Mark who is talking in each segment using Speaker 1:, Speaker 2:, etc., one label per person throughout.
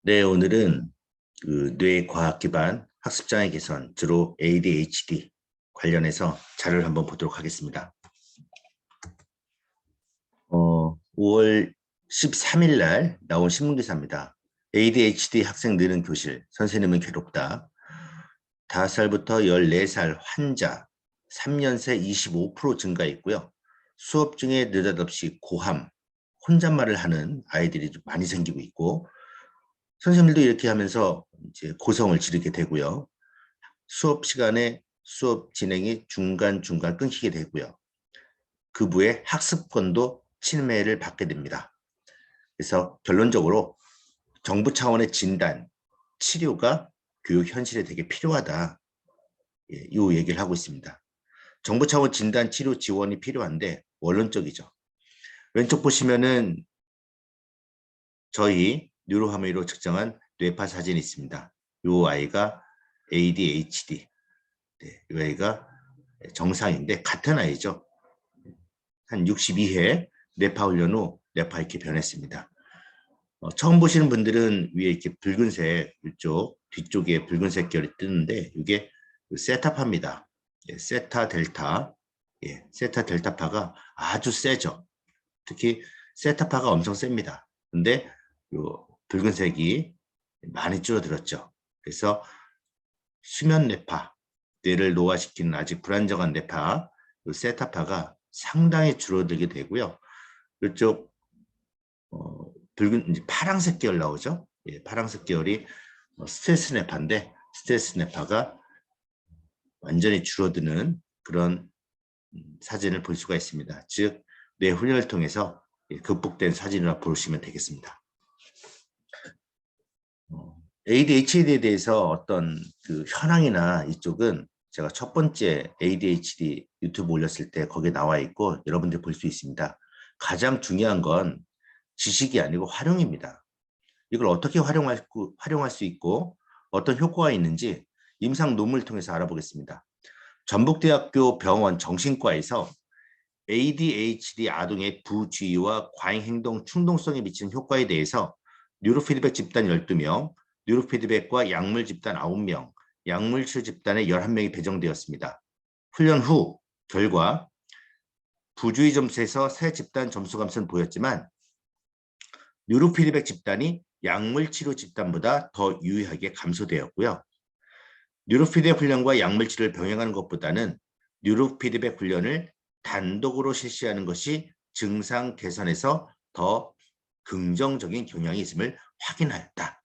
Speaker 1: 네, 오늘은 그 뇌과학 기반 학습장애 개선, 주로 ADHD 관련해서 자료를 한번 보도록 하겠습니다. 5월 13일 날 나온 신문기사입니다. ADHD 학생 느는 교실, 선생님은 괴롭다. 5살부터 14살 환자, 3년 새 25% 증가했고요. 수업 중에 느닷없이 고함, 혼잣말을 하는 아이들이 좀 많이 생기고 있고, 선생님들도 이렇게 하면서 이제 고성을 지르게 되고요. 수업 시간에 수업 진행이 중간중간 끊기게 되고요. 그부의 학습권도 침해를 받게 됩니다. 그래서 결론적으로 정부 차원의 진단, 치료가 교육 현실에 되게 필요하다. 이 얘기를 하고 있습니다. 정부 차원 진단, 치료 지원이 필요한데 원론적이죠. 왼쪽 보시면은 저희 뉴로하미로 측정한 뇌파 사진이 있습니다. 이 아이가 ADHD, 네, 이 아이가 정상인데 같은 아이죠. 한 62회 뇌파 훈련 후 뇌파 이렇게 변했습니다. 처음 보시는 분들은 위에 이렇게 붉은색 이쪽 뒤쪽에 붉은색 결이 뜨는데 이게 세타파입니다. 예, 세타 델타, 예, 세타 델타파가 아주 세죠. 특히 세타파가 엄청 셉니다. 근데 요 붉은색이 많이 줄어들었죠. 그래서 수면 뇌파, 뇌를 노화시키는 아직 불안정한 뇌파, 세타파가 상당히 줄어들게 되고요. 이쪽 붉은 이제 파란색 계열 나오죠. 예, 파란색 계열이 스트레스 뇌파인데 스트레스 뇌파가 완전히 줄어드는 그런 사진을 볼 수가 있습니다. 즉 뇌훈련을 통해서 극복된 사진이라 보시면 되겠습니다. ADHD에 대해서 어떤 그 현황이나 이쪽은 제가 첫 번째 ADHD 유튜브 올렸을 때 거기에 나와 있고 여러분들 볼 수 있습니다. 가장 중요한 건 지식이 아니고 활용입니다. 이걸 어떻게 활용할 수 있고 어떤 효과가 있는지 임상 논문을 통해서 알아보겠습니다. 전북대학교 병원 정신과에서 ADHD 아동의 부주의와 과잉행동 충동성에 미치는 효과에 대해서 뉴로피드백 집단 12명, 뉴로피드백과 약물 집단 9명, 약물 치료 집단에 11명이 배정되었습니다. 훈련 후 결과 부주의 점수에서 새 집단 점수 감소는 보였지만 뉴로피드백 집단이 약물 치료 집단보다 더 유의하게 감소되었고요. 뉴로피드백 훈련과 약물 치료를 병행하는 것보다는 뉴로피드백 훈련을 단독으로 실시하는 것이 증상 개선에서 더 긍정적인 경향이 있음을 확인하였다.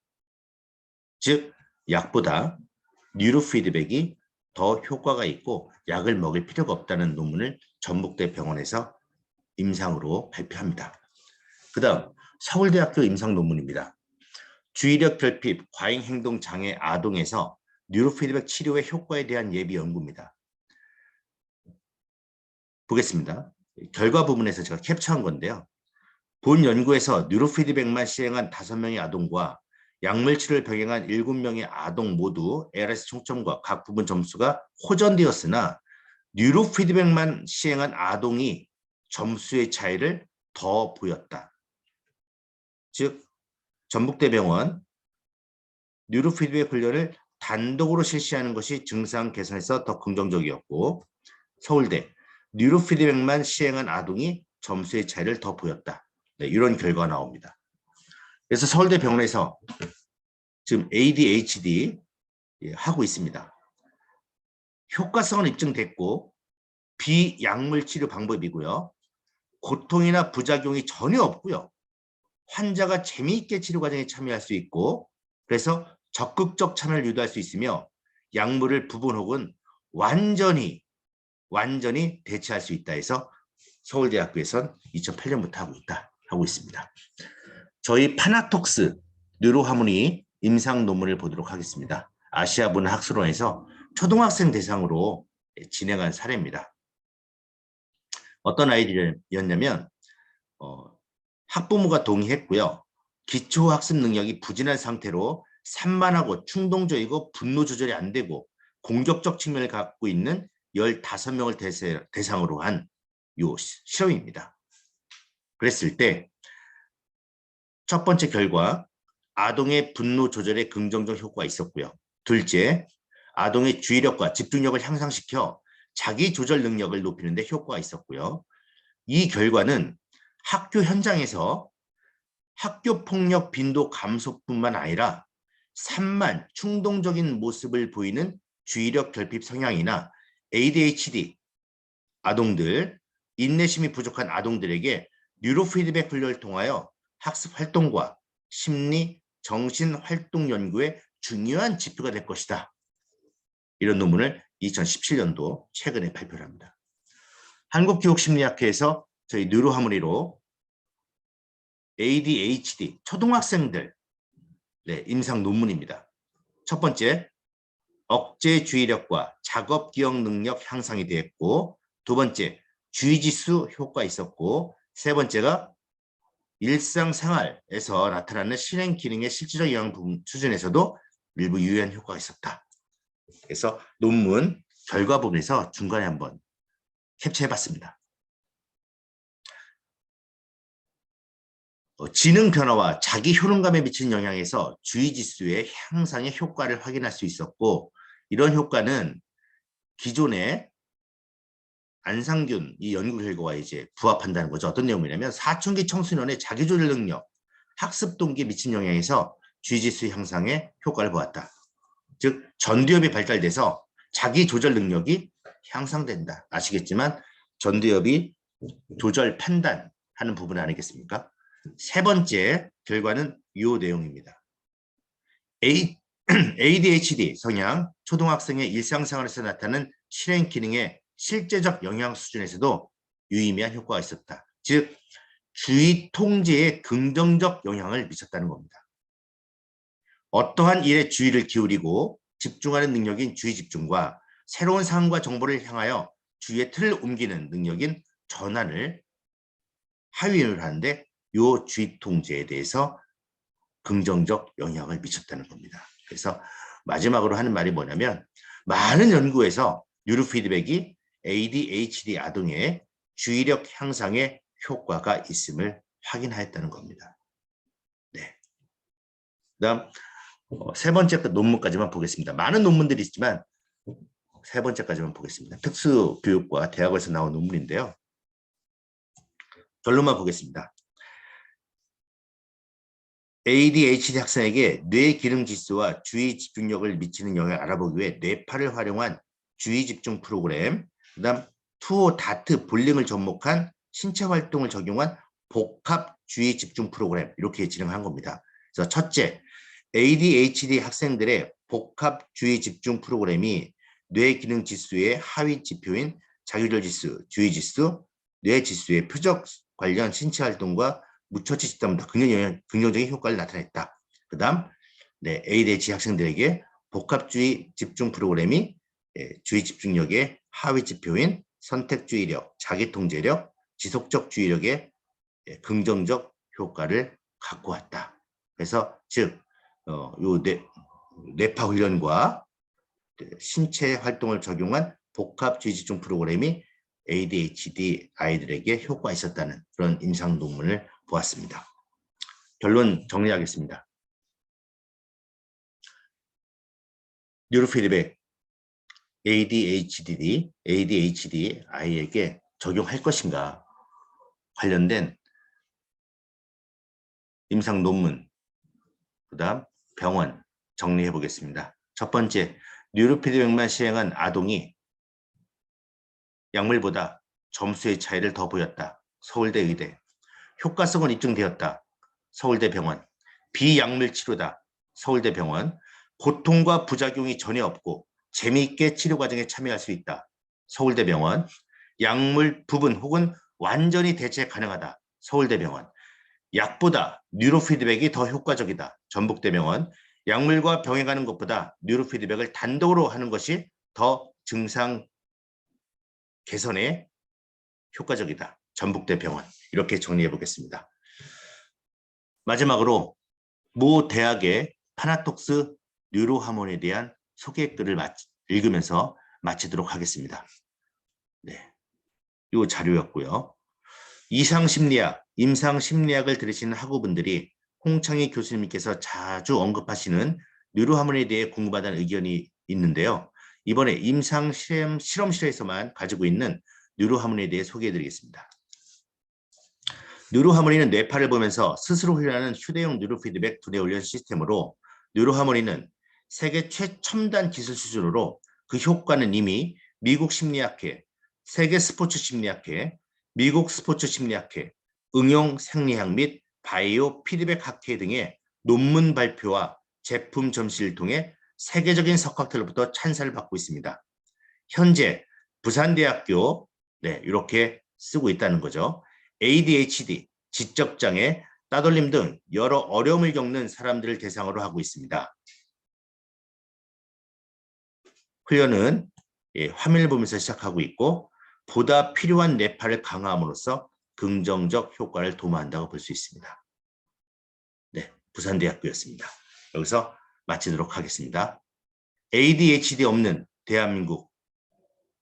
Speaker 1: 즉, 약보다 뉴로피드백이 더 효과가 있고 약을 먹일 필요가 없다는 논문을 전북대 병원에서 임상으로 발표합니다. 그 다음 서울대학교 임상 논문입니다. 주의력 결핍, 과잉행동 장애 아동에서 뉴로피드백 치료의 효과에 대한 예비 연구입니다. 보겠습니다. 결과 부분에서 제가 캡처한 건데요. 본 연구에서 뉴로피드백만 시행한 5명의 아동과 약물 치료를 병행한 7명의 아동 모두 ARS 총점과 각 부분 점수가 호전되었으나 뉴로피드백만 시행한 아동이 점수의 차이를 더 보였다. 즉 전북대병원 뉴로피드백 훈련을 단독으로 실시하는 것이 증상 개선에서 더 긍정적이었고 서울대 뉴로피드백만 시행한 아동이 점수의 차이를 더 보였다. 네, 이런 결과가 나옵니다. 그래서 서울대 병원에서 지금 ADHD 하고 있습니다. 효과성은 입증됐고 비약물 치료 방법이고요. 고통이나 부작용이 전혀 없고요. 환자가 재미있게 치료 과정에 참여할 수 있고 그래서 적극적 참여를 유도할 수 있으며 약물을 부분 혹은 완전히 대체할 수 있다 해서 서울대학교에선 2008년부터 하고 있습니다. 저희 파나톡스 뉴로하모니 임상 논문을 보도록 하겠습니다. 아시아 문화학술원에서 초등학생 대상으로 진행한 사례입니다. 어떤 아이들이었냐면 학부모가 동의했고요. 기초학습 능력이 부진한 상태로 산만하고 충동적이고 분노 조절이 안 되고 공격적 측면을 갖고 있는 15명을 대상으로 한 요 실험입니다. 그랬을 때 첫 번째 결과 아동의 분노 조절에 긍정적 효과가 있었고요. 둘째, 아동의 주의력과 집중력을 향상시켜 자기 조절 능력을 높이는 데 효과가 있었고요. 이 결과는 학교 현장에서 학교 폭력 빈도 감소뿐만 아니라 산만, 충동적인 모습을 보이는 주의력 결핍 성향이나 ADHD 아동들, 인내심이 부족한 아동들에게 뉴로 피드백 훈련을 통하여 학습 활동과 심리, 정신 활동 연구에 중요한 지표가 될 것이다. 이런 논문을 2017년도 최근에 발표를 합니다. 한국교육심리학회에서 저희 뉴로하모니로 ADHD 초등학생들 임상 논문입니다. 첫 번째, 억제 주의력과 작업 기억 능력 향상이 되었고, 두 번째, 주의지수 효과 있었고, 세 번째가 일상생활에서 나타나는 실행 기능의 실질적 영향 수준에서도 일부 유효한 효과가 있었다. 그래서 논문 결과 부분에서 중간에 한번 캡처해봤습니다. 지능 변화와 자기 효능감에 미치는 영향에서 주의지수의 향상의 효과를 확인할 수 있었고, 이런 효과는 기존의 안상균 이 연구 결과와 이제 부합한다는 거죠. 어떤 내용이냐면 사춘기 청소년의 자기조절 능력, 학습 동기에 미친 영향에서 주의지수 향상의 효과를 보았다. 즉 전두엽이 발달돼서 자기조절 능력이 향상된다. 아시겠지만 전두엽이 조절 판단하는 부분 아니겠습니까? 세 번째 결과는 이 내용입니다. ADHD 성향, 초등학생의 일상생활에서 나타나는 실행 기능의 실제적 영향 수준에서도 유의미한 효과가 있었다. 즉 주의 통제에 긍정적 영향을 미쳤다는 겁니다. 어떠한 일에 주의를 기울이고 집중하는 능력인 주의 집중과 새로운 상황과 정보를 향하여 주의의 틀을 옮기는 능력인 전환을 하위를 하는데 이 주의 통제에 대해서 긍정적 영향을 미쳤다는 겁니다. 그래서 마지막으로 하는 말이 뭐냐면 많은 연구에서 뉴로 피드백이 ADHD 아동의 주의력 향상에 효과가 있음을 확인하였다는 겁니다. 네. 그다음 세 번째 논문까지만 보겠습니다. 많은 논문들이 있지만 세 번째까지만 보겠습니다. 특수교육과 대학에서 나온 논문인데요. 결론만 보겠습니다. ADHD 학생에게 뇌 기능 지수와 주의 집중력을 미치는 영향을 알아보기 위해 뇌파를 활용한 주의 집중 프로그램, 그다음 투어 다트 볼링을 접목한 신체 활동을 적용한 복합 주의 집중 프로그램 이렇게 진행한 겁니다. 그래서 첫째, ADHD 학생들의 복합 주의 집중 프로그램이 뇌 기능 지수의 하위 지표인 자기조절 지수, 주의 지수, 뇌 지수의 표적 관련 신체 활동과 무처치 집단보다 긍정적인 효과를 나타냈다. 그 다음 ADHD 학생들에게 복합주의 집중 프로그램이 주의 집중력의 하위 지표인 선택주의력, 자기통제력, 지속적 주의력의 긍정적 효과를 갖고 왔다. 그래서 즉 요 뇌파 훈련과 신체 활동을 적용한 복합주의 집중 프로그램이 ADHD 아이들에게 효과가 있었다는 그런 임상 논문을 보았습니다. 결론 정리하겠습니다. 뉴로피드백 ADHD 아이에게 적용할 것인가 관련된 임상 논문, 그 다음 병원 정리해 보겠습니다. 첫 번째, 뉴로피드백만 시행한 아동이 약물보다 점수의 차이를 더 보였다. 서울대 의대. 효과성은 입증되었다. 서울대병원. 비약물 치료다. 서울대병원. 고통과 부작용이 전혀 없고 재미있게 치료 과정에 참여할 수 있다. 서울대병원. 약물 부분 혹은 완전히 대체 가능하다. 서울대병원. 약보다 뉴로피드백이 더 효과적이다. 전북대병원. 약물과 병행하는 것보다 뉴로피드백을 단독으로 하는 것이 더 증상 개선에 효과적이다. 전북대병원. 이렇게 정리해 보겠습니다. 마지막으로 모 대학의 파나톡스 뉴로하몬에 대한 소개글을 읽으면서 마치도록 하겠습니다. 네, 이 자료였고요. 이상심리학, 임상심리학을 들으시는 학우분들이 홍창희 교수님께서 자주 언급하시는 뉴로하모니에 대해 궁금하다는 의견이 있는데요. 이번에 임상 실험실에서만 가지고 있는 뉴로하모니에 대해 소개해드리겠습니다. 뉴로하모니는 뇌파를 보면서 스스로 훈련하는 휴대용 뉴로피드백 두뇌 훈련 시스템으로 뉴로하모니는 세계 최첨단 기술 수준으로 그 효과는 이미 미국 심리학회, 세계 스포츠 심리학회, 미국 스포츠 심리학회, 응용 생리학 및 바이오 피드백 학회 등의 논문 발표와 제품 전시를 통해 세계적인 석학들로부터 찬사를 받고 있습니다. 현재 부산대학교 이렇게 쓰고 있다는 거죠. ADHD, 지적장애, 따돌림 등 여러 어려움을 겪는 사람들을 대상으로 하고 있습니다. 훈련은 화면을 보면서 시작하고 있고 보다 필요한 뇌파를 강화함으로써 긍정적 효과를 도모한다고 볼 수 있습니다. 네, 부산대학교였습니다. 여기서 마치도록 하겠습니다. ADHD 없는 대한민국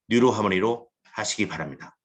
Speaker 1: 뉴로하모니로 하시기 바랍니다.